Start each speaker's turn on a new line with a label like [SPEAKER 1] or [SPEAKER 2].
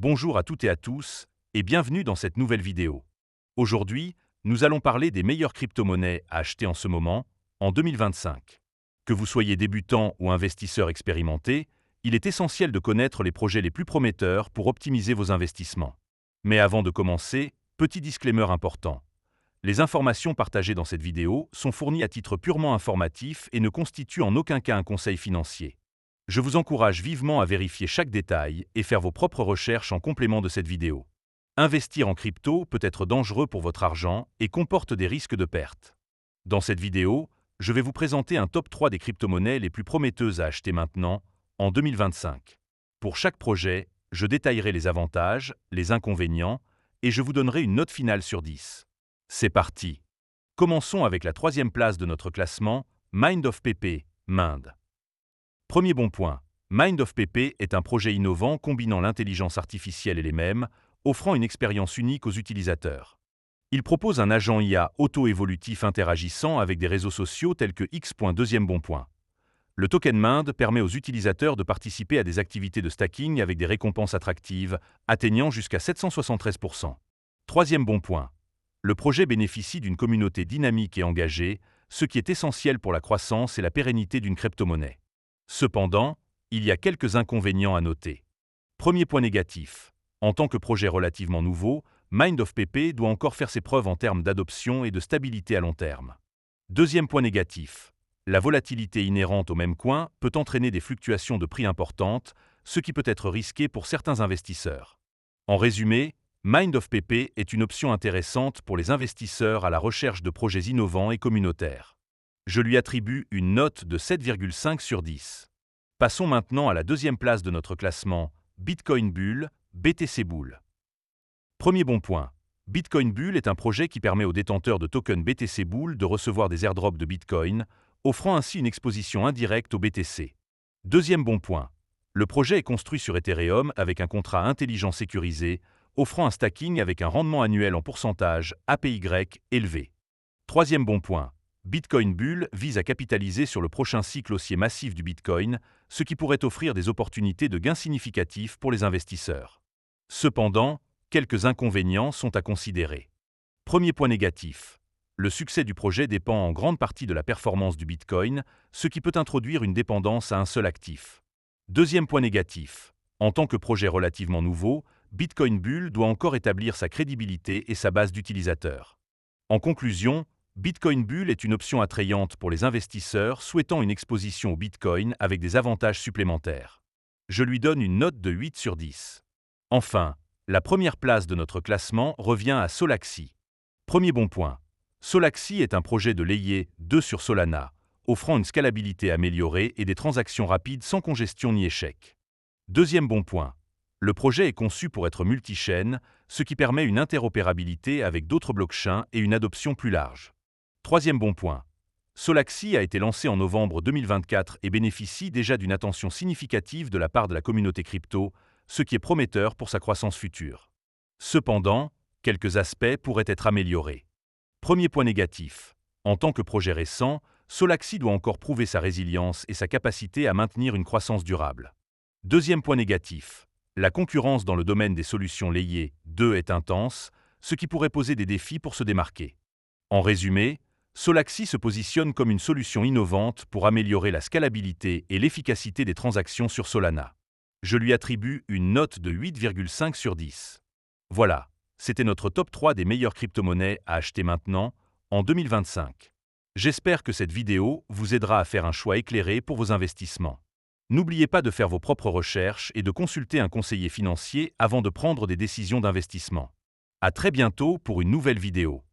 [SPEAKER 1] Bonjour à toutes et à tous, et bienvenue dans cette nouvelle vidéo. Aujourd'hui, nous allons parler des meilleures crypto-monnaies à acheter en ce moment, en 2025. Que vous soyez débutant ou investisseur expérimenté, il est essentiel de connaître les projets les plus prometteurs pour optimiser vos investissements. Mais avant de commencer, petit disclaimer important. Les informations partagées dans cette vidéo sont fournies à titre purement informatif et ne constituent en aucun cas un conseil financier. Je vous encourage vivement à vérifier chaque détail et faire vos propres recherches en complément de cette vidéo. Investir en crypto peut être dangereux pour votre argent et comporte des risques de perte. Dans cette vidéo, je vais vous présenter un top 3 des crypto-monnaies les plus prometteuses à acheter maintenant, en 2025. Pour chaque projet, je détaillerai les avantages, les inconvénients, et je vous donnerai une note finale sur 10. C'est parti. Commençons avec la troisième place de notre classement, Mind of PP, Mind. Premier bon point, Mind of PP est un projet innovant combinant l'intelligence artificielle et les mèmes, offrant une expérience unique aux utilisateurs. Il propose un agent IA auto-évolutif interagissant avec des réseaux sociaux tels que X. Deuxième bon point. Le token Mind permet aux utilisateurs de participer à des activités de stacking avec des récompenses attractives, atteignant jusqu'à 773%. Troisième bon point. Le projet bénéficie d'une communauté dynamique et engagée, ce qui est essentiel pour la croissance et la pérennité d'une crypto-monnaie. Cependant, il y a quelques inconvénients à noter. Premier point négatif. En tant que projet relativement nouveau, Mind of PP doit encore faire ses preuves en termes d'adoption et de stabilité à long terme. Deuxième point négatif. La volatilité inhérente au même coin peut entraîner des fluctuations de prix importantes, ce qui peut être risqué pour certains investisseurs. En résumé, Mind of PP est une option intéressante pour les investisseurs à la recherche de projets innovants et communautaires. Je lui attribue une note de 7,5 sur 10. Passons maintenant à la deuxième place de notre classement, Bitcoin Bull, BTC Bull. Premier bon point. Bitcoin Bull est un projet qui permet aux détenteurs de tokens BTC Bull de recevoir des airdrops de Bitcoin, offrant ainsi une exposition indirecte au BTC. Deuxième bon point. Le projet est construit sur Ethereum avec un contrat intelligent sécurisé, offrant un stacking avec un rendement annuel en pourcentage APY élevé. Troisième bon point. Bitcoin Bull vise à capitaliser sur le prochain cycle haussier massif du Bitcoin, ce qui pourrait offrir des opportunités de gains significatifs pour les investisseurs. Cependant, quelques inconvénients sont à considérer. Premier point négatif. Le succès du projet dépend en grande partie de la performance du Bitcoin, ce qui peut introduire une dépendance à un seul actif. Deuxième point négatif. En tant que projet relativement nouveau, Bitcoin Bull doit encore établir sa crédibilité et sa base d'utilisateurs. En conclusion, Bitcoin Bull est une option attrayante pour les investisseurs souhaitant une exposition au Bitcoin avec des avantages supplémentaires. Je lui donne une note de 8 sur 10. Enfin, la première place de notre classement revient à Solaxy. Premier bon point. Solaxy est un projet de layer 2 sur Solana, offrant une scalabilité améliorée et des transactions rapides sans congestion ni échec. Deuxième bon point. Le projet est conçu pour être multi-chaîne, ce qui permet une interopérabilité avec d'autres blockchains et une adoption plus large. Troisième bon point. Solaxy a été lancé en novembre 2024 et bénéficie déjà d'une attention significative de la part de la communauté crypto, ce qui est prometteur pour sa croissance future. Cependant, quelques aspects pourraient être améliorés. Premier point négatif. En tant que projet récent, Solaxy doit encore prouver sa résilience et sa capacité à maintenir une croissance durable. Deuxième point négatif. La concurrence dans le domaine des solutions layées 2 est intense, ce qui pourrait poser des défis pour se démarquer. En résumé, Solaxy se positionne comme une solution innovante pour améliorer la scalabilité et l'efficacité des transactions sur Solana. Je lui attribue une note de 8,5 sur 10. Voilà, c'était notre top 3 des meilleures crypto-monnaies à acheter maintenant, en 2025. J'espère que cette vidéo vous aidera à faire un choix éclairé pour vos investissements. N'oubliez pas de faire vos propres recherches et de consulter un conseiller financier avant de prendre des décisions d'investissement. À très bientôt pour une nouvelle vidéo.